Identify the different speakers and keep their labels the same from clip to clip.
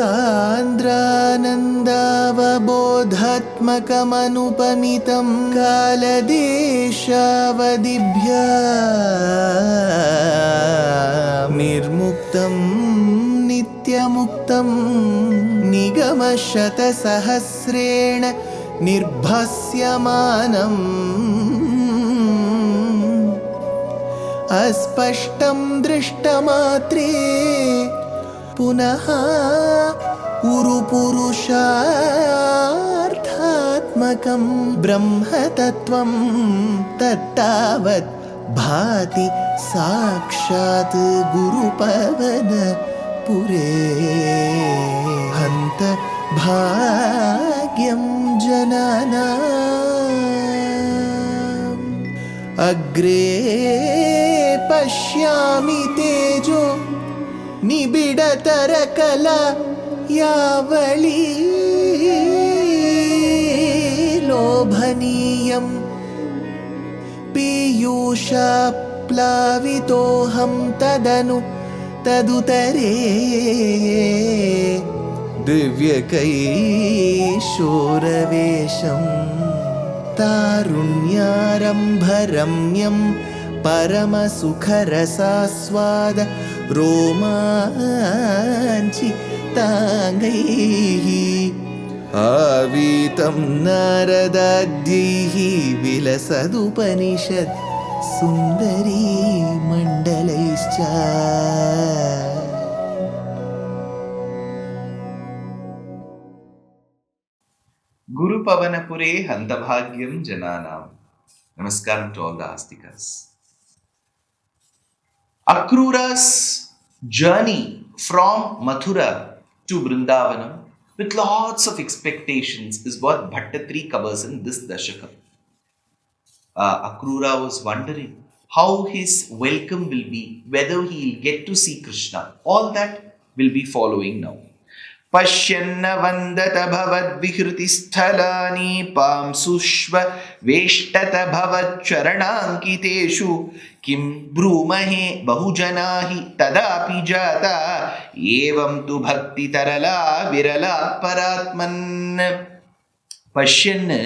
Speaker 1: सान्द्रानन्दावबोधात्मकमनुपमितं कालदेशावदिभ्या निर्मुक्तं नित्यमुक्तं निगमशतसहस्रेण निर्भास्यमानम् अस्पष्टं दृष्टमात्रे पुनः उरुपुरुषार्थात्मकं ब्रह्मतत्त्वं तत्तावत् भाति साक्षात् गुरुपवनपुरे हन्त भाग्यं जनानाम् अग्रे पश्यामि तेजो निबिडतरकला यावली लोभनीयं पीयूषाप्लावितोऽहं तदुतरे दिव्यकैशोरवेशं तारुण्यारम्भरम्यं परमसुखरसास्वाद रोमाञ्चिताङ्गैः आवीतं नारदाद्यैः विलसदुपनिषत् सुन्दरी मण्डलैश्च
Speaker 2: Gurupavanapure Hantabhagyam Jananam. Namaskaram to all the Astikas. Akrura's journey from Mathura to Vrindavanam with lots of expectations is what Bhaṭṭatiri covers in this Dashakam. Akrura was wondering how his welcome will be, whether he will get to see Krishna. All that will be following now. Pashyanna vandata bhavad vihriti sthalani pamsushva veshtata bhavad charanankiteshu kim brumahe bahujanahi tadapi jata evam tu bhakti tarala virala paratman. Pashyanna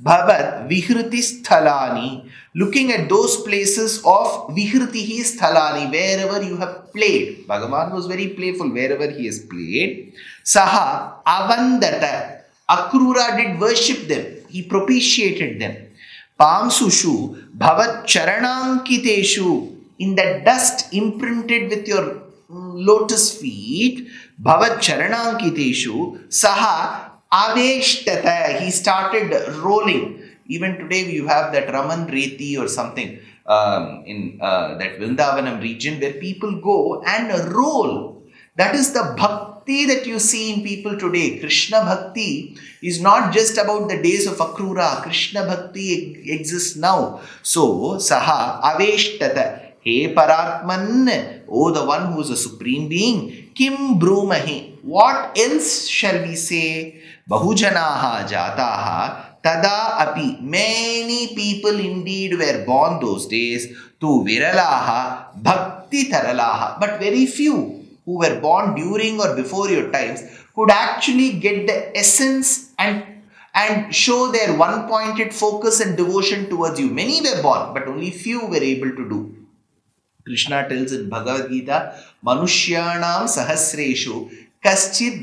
Speaker 2: bhavad vihriti sthalani, looking at those places of vihritihi sthalani, wherever you have played. Bhagavan was very playful wherever he has played. Saha avandata, Akrura did worship them, he propitiated them. Pamsushu bhavat charanankiteshu, in the dust imprinted with your lotus feet, bhavat charanankiteshu, saha aveshtata, he started rolling. Even today you have that Raman Reti or something in that Vrindavanam region where people go and roll. That is the bhakti that you see in people today. Krishna bhakti is not just about the days of Akrura. Krishna bhakti exists now. So, saha aveshtata, he paratman, oh the one who is a supreme being, kim brumahi, what else shall we say? Bahujanaha jataha tada api, many people indeed were born those days, tu viralaha bhakti taralaha, but very few who were born during or before your times could actually get the essence and show their one-pointed focus and devotion towards you. Many were born, but only few were able to do. Krishna tells in Bhagavad Gita, Manushyanam sahasreshu kaschid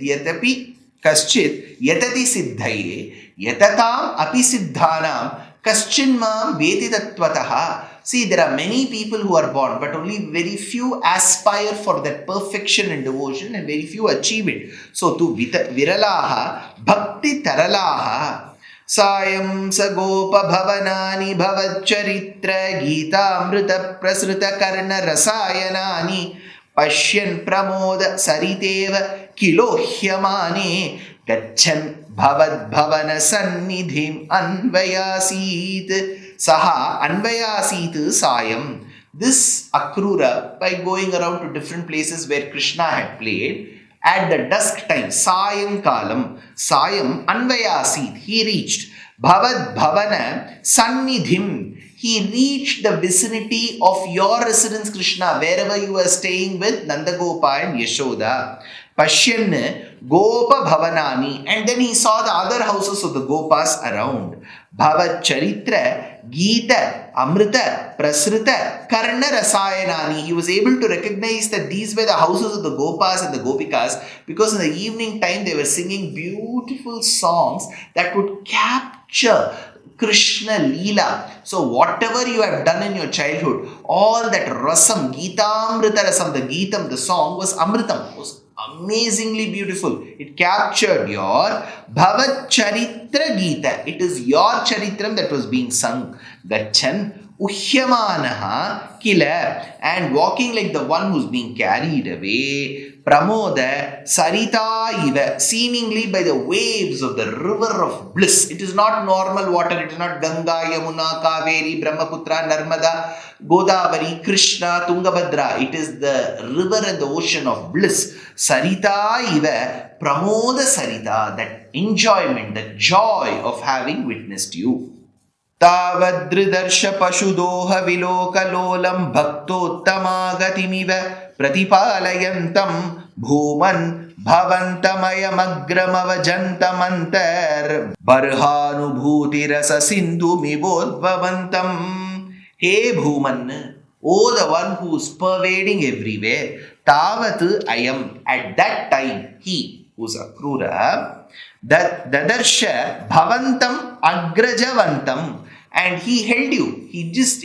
Speaker 2: yatati siddhaye yatatam api siddhanam kaschinmam veti tattvataha. See, there are many people who are born, but only very few aspire for that perfection and devotion, and very few achieve it. So, tu viralaha bhakti taralaha sayam sagopa bhavanani bhavacharitra geetamrita prasruta karna rasayanani pashyan pramoda sariteva kilohyamane gachan bhavad bhavana sannidhim anvayasit. Saha anvayasit sayam. This Akrura, by going around to different places where Krishna had played, at the dusk time, sayam kalam, sayam anvayasit, he reached bhavad bhavana sannidhim, he reached the vicinity of your residence, Krishna, wherever you were staying with Nandagopa and Yashoda. Pashyan Gopa Bhavanani, and then he saw the other houses of the Gopas around. Bhava Charitra, Geeta, Amrita, Prasrita, Karna Rasayanani. He was able to recognize that these were the houses of the Gopas and the Gopikas, because in the evening time they were singing beautiful songs that would capture Krishna Leela. So whatever you have done in your childhood, all that rasam, Geetamrita rasam, the Geetam, the song was Amritam, was amazingly beautiful. It captured your Bhavat Charitra Geeta. It is your Charitram that was being sung. Gachan Uhyamanaha Kila, and walking like the one who's being carried away. Pramoda Sarita Iva, seemingly by the waves of the river of bliss. It is not normal water, it is not Ganga, Yamuna, Kaveri, Brahmaputra, Narmada, Godavari, Krishna, Tungabhadra. It is the river and the ocean of bliss. Sarita Iva, Pramoda Sarita, that enjoyment, the joy of having witnessed you. Tavadridarsha Pashudoha Vilokalolam Bhaktottamagati미va Pratipalayantam Bhuman Bhavantamayamagramavajantamantar Barhanubhuti Rasa Sindhu Mibodvavantam. Hey Bhuman, oh the one who is pervading everywhere. Tavat Ayam, at that time, he, who is Akrura, that Dadarsha Bhavantam Agrajavantam, and he held you. He just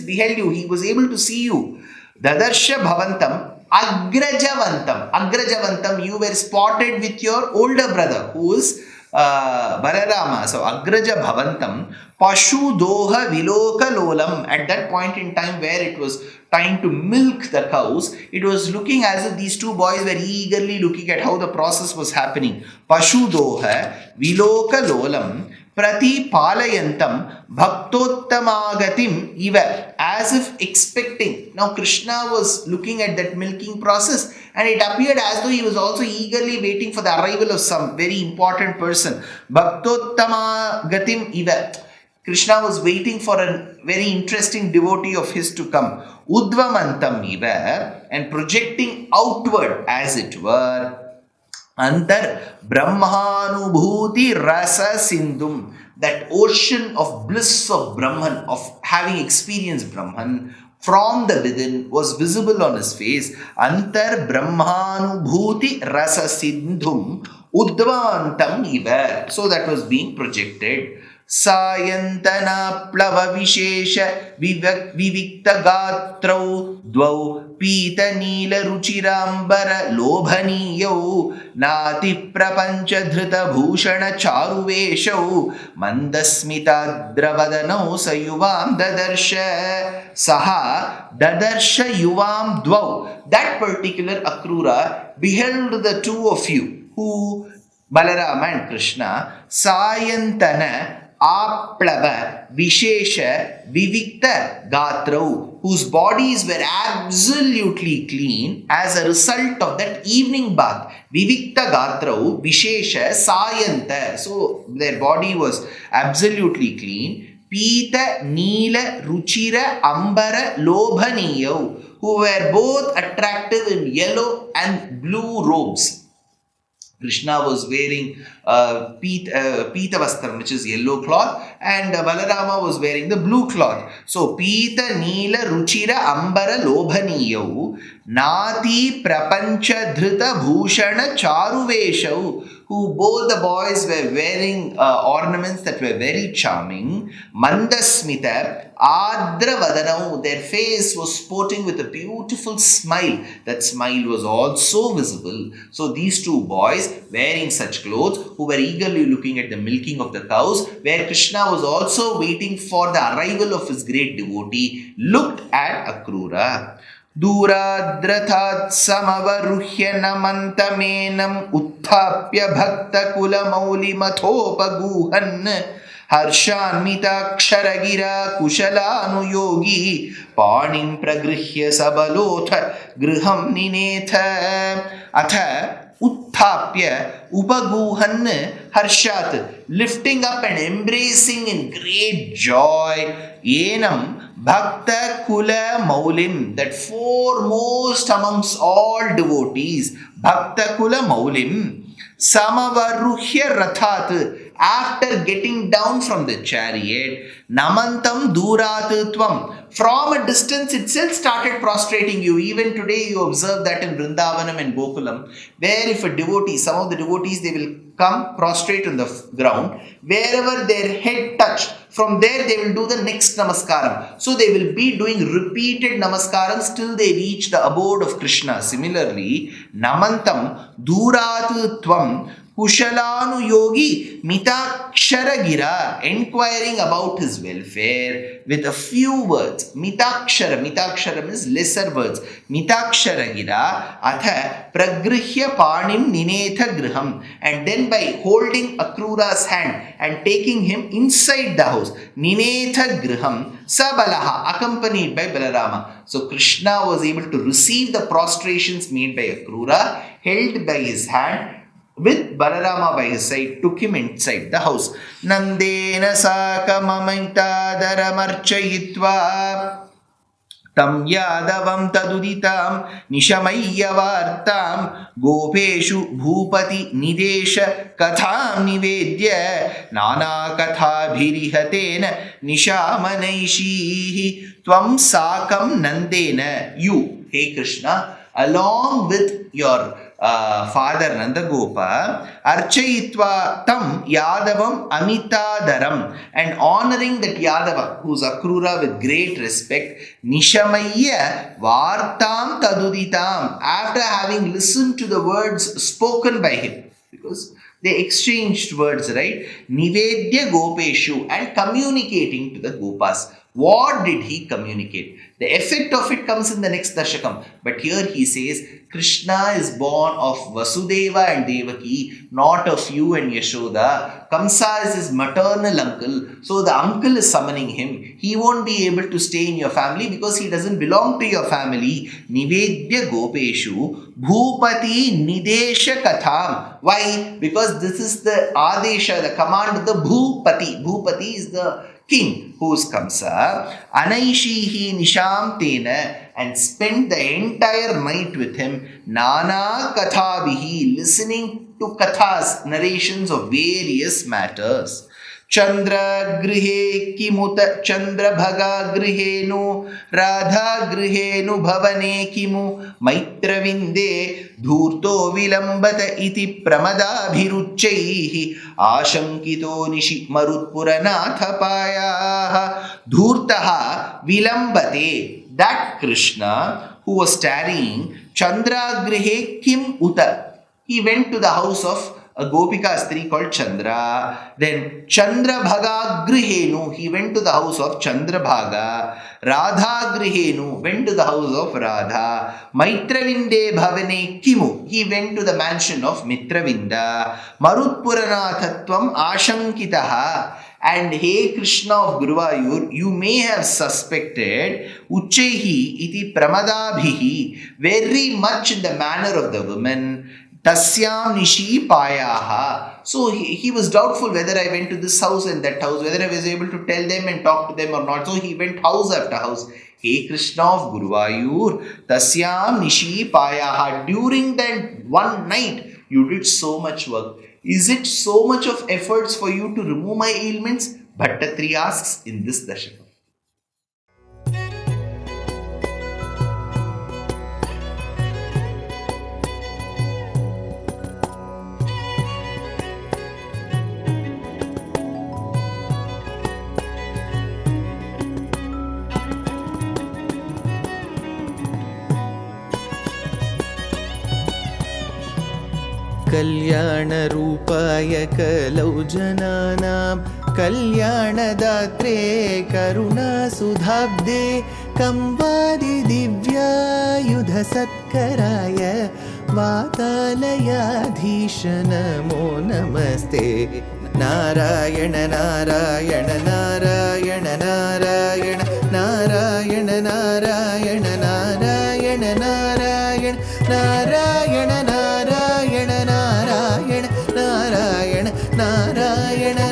Speaker 2: beheld you. He was able to see you. Dadarsha Bhavantam Agrajavantam. Agrajavantam, you were spotted with your older brother, who is Balarama. So Agraja Bhavantam Pashu Doha Viloka Lolam. At that point in time where it was time to milk the cows, it was looking as if these two boys were eagerly looking at how the process was happening. Pashu Doha Viloka Lolam Prati Palayantam Bhaktottamagatim Iva, as if expecting. Now Krishna was looking at that milking process, and it appeared as though he was also eagerly waiting for the arrival of some very important person. Bhaktottamagatim Iva. Krishna was waiting for a very interesting devotee of his to come. Udvamantam Iva, and projecting outward as it were. Antar Brahmanubhuti Rasa Sindhum, that ocean of bliss of Brahman, of having experienced Brahman from the within, was visible on his face. Antar Brahmanubhuti Rasa Sindhum Udvantam Iva. So that was being projected. Sayantana Plava Vishesha Vivikta Gatrau Dvau Pita Nila Ruchirambara Lobhaniyau Nati Prapancha Dhrita Bhushana Charuveshau Mandasmita Dravadanau Sayuvam Dadarsha Saha Dadarsha Yuvam Dvau. That particular Akrura beheld the two of you, who Balarama and Krishna, Sayantana Aplava Vishesha Vivikta Gatrau, whose bodies were absolutely clean as a result of that evening bath. Vivikta Gatrau Vishesha Sayanta. So their body was absolutely clean. Pita Neela Ruchira Ambara Lobhaniyau, who were both attractive in yellow and blue robes. Krishna was wearing Pita Vastram, which is yellow cloth, and Balarama was wearing the blue cloth. So, Pita Neela Ruchira Ambara Lobhaniyau Nati Prapancha Dhrita Bhushana Charuveshau, who both the boys were wearing ornaments that were very charming. Mandasmita Adra Vadanau, their face was sporting with a beautiful smile. That smile was also visible. So these two boys wearing such clothes, who were eagerly looking at the milking of the cows, where Krishna was also waiting for the arrival of his great devotee, looked at Akrura. Duradrathat samavaruhya namantamenam uthapya bhakta kula mauli mathopaguhan harshanmita ksharagira kushalanu panim pragrihya sabalotha griham ninetha atha Uthapya Upaguhan Harshat, lifting up and embracing in great joy. Enam Bhakta Kula Maulim, that foremost amongst all devotees, Bhakta Kula Maulim, Samavaruhya Rathat, after getting down from the chariot, Namantam Duratutvam, from a distance itself started prostrating you. Even today you observe that in Vrindavanam and Gokulam, where if a devotee, some of the devotees, they will come prostrate on the ground, wherever their head touched, from there they will do the next namaskaram. So they will be doing repeated namaskarams till they reach the abode of Krishna. Similarly, Namantam Duratutvam Kushalanu Yogi Mitakshara Gira, inquiring about his welfare with a few words. Mitakshara means lesser words. Mitakshara Gira Atha Pragrihya Panim Ninetha Griham, and then by holding Akrura's hand and taking him inside the house, Ninetha Griham Sabalaha, accompanied by Balarama. So Krishna was able to receive the prostrations made by Akrura, held by his hand, with Balarama by his side, took him inside the house. Nandena sakamamaitadaramarchayitva tam yadavam taduditam nishamayyavartam gopeshu bhupati nidesha katham nivedya nana kathabhirihatena nishamanaishihi tvam sakam nandena, you, hey Krishna, along with your father Nandagopa, Archayitva tam Yadavam Amitadaram, and honoring that Yadava, who's Akrura, with great respect, Nishamayya Vartam Taduditam, after having listened to the words spoken by him, because they exchanged words, right? Nivedya Gopeshu, and communicating to the Gopas. What did he communicate? The effect of it comes in the next Dashakam. But here he says, Krishna is born of Vasudeva and Devaki, not of you and Yashoda. Kamsa is his maternal uncle. So the uncle is summoning him. He won't be able to stay in your family because he doesn't belong to your family. Nivedya Gopeshu Bhupati Nidesha Katham. Why? Because this is the Adesha, the command of the Bhupati. Bhupati is the king, who is Kamsa. Anaishihi Nisham Tena, and spent the entire night with him. Nana Kathabihi, listening to kathas, narrations of various matters. Chandra Grihe Kimuta Chandra Bhaga Grihenu Radha Grihenu Bhavane Kimu Maitra Vinde Dhurto Vilambata iti Pramadabhiruchaihi Ashankito Nishi Marutpuranatha Payaha Dhurtaha Vilambate, that Krishna who was tarrying, Chandra Grihe Kim Uta, he went to the house of a Gopika Stri called Chandra. Then Chandra Bhaga Grihenu, he went to the house of Chandra Bhaga. Radha Grihenu, went to the house of Radha. Maitravinde Bhavane Kimu, he went to the mansion of Mitravinda. Marutpuranathatvam Ashankitaha. And hey Krishna of Guruvayur, you may have suspected Uchaihi iti Pramadabhihi, very much in the manner of the women. Tasyam Nishi Payaha. So he was doubtful whether I went to this house and that house, whether I was able to tell them and talk to them or not. So he went house after house. Hey Krishna of Guruvayur, Tasyam Nishi Payaha. During that one night, you did so much work. Is it so much of efforts for you to remove my ailments? Bhaṭṭatiri asks in this Dashakam.
Speaker 1: कल्याणरूपाय कलौ जनानां कल्याणदात्रे करुणासुधाब्दे कंवादि दिव्यायुधसत्कराय वातालयाधीश नमो नमस्ते। Narayan Narayan Narayan Narayan Narayan Narayan Narayan Narayan Narayan Narayan Nārāyaṇa